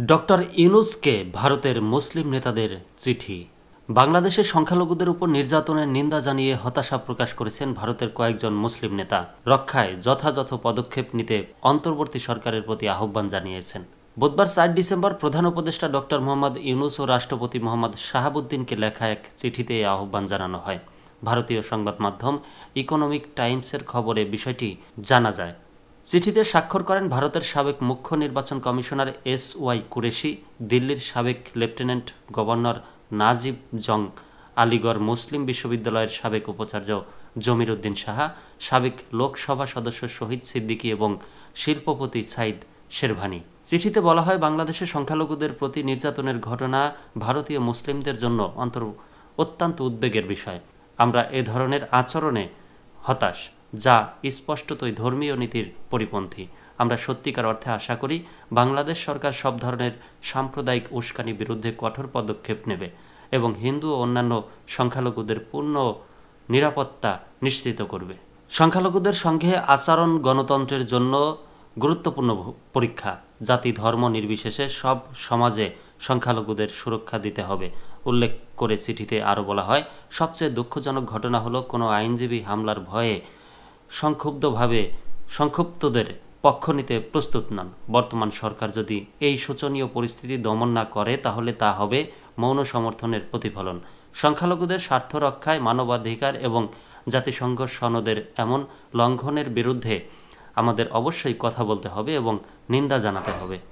Doctor ইউনূসকে ভারতের মুসলিম নেতাদের চিঠি। বাংলাদেশের সংখ্যালঘুদের উপর নির্যাতনের নিন্দা জানিয়ে হতাশা প্রকাশ করেছেন ভারতের কয়েকজন মুসলিম নেতা। রক্ষায় যথাযথ পদক্ষেপ নিতে অন্তর্বর্তী সরকারের প্রতি আহ্বান জানিয়েছেন। বুধবার ৪ ডিসেম্বর প্রধান উপদেষ্টা ডক্টর মোহাম্মদ ইউনূস ও রাষ্ট্রপতি মোহাম্মদ শাহাবুদ্দিনকে লেখা এক চিঠিতে এই আহ্বান জানানো হয়। ভারতীয় সংবাদ মাধ্যম ইকোনমিক টাইমসের খবরে বিষয়টি জানা যায়। চিঠিতে স্বাক্ষর করেন ভারতের সাবেক মুখ্য নির্বাচন কমিশনার এস.ওয়াই কুরেশি, দিল্লির সাবেক লেফটেন্যান্ট গভর্নর নাজিব জং, আলিগড় মুসলিম বিশ্ববিদ্যালয়ের সাবেক উপাচার্য জমির উদ্দিন সাহা, সাবেক লোকসভা সদস্য শহীদ সিদ্দিকী এবং শিল্পপতি সাইদ শেরভানি। চিঠিতে বলা হয়, বাংলাদেশের সংখ্যালঘুদের প্রতি নির্যাতনের ঘটনা ভারতীয় মুসলিমদের জন্য অত্যন্ত উদ্বেগের বিষয়। আমরা এ ধরনের আচরণে হতাশ, যা স্পষ্টতই ধর্মীয় নীতির পরিপন্থী। আমরা সত্যিকার অর্থে আশা করি বাংলাদেশ সরকার সব ধরনের সাম্প্রদায়িক উস্কানির বিরুদ্ধে কঠোর পদক্ষেপ নেবে এবং হিন্দু ও অন্যান্য সংখ্যালঘুদের পূর্ণ নিরাপত্তা নিশ্চিত করবে। সংখ্যালঘুদের সঙ্গে আচরণ গণতন্ত্রের জন্য গুরুত্বপূর্ণ পরীক্ষা। জাতি ধর্ম নির্বিশেষে সব সমাজে সংখ্যালঘুদের সুরক্ষা দিতে হবে উল্লেখ করে চিঠিতে আরও বলা হয়, সবচেয়ে দুঃখজনক ঘটনা হলো কোনো আইনজীবী হামলার ভয়ে সংক্ষুব্ধদের পক্ষ নিতে প্রস্তুত নন। বর্তমান সরকার যদি এই শোচনীয় পরিস্থিতি দমন না করে তাহলে তা হবে মৌন সমর্থনের প্রতিফলন। সংখ্যালঘুদের স্বার্থ রক্ষায় মানবাধিকার এবং জাতিসংঘ সনদের এমন লঙ্ঘনের বিরুদ্ধে আমাদের অবশ্যই কথা বলতে হবে এবং নিন্দা জানাতে হবে।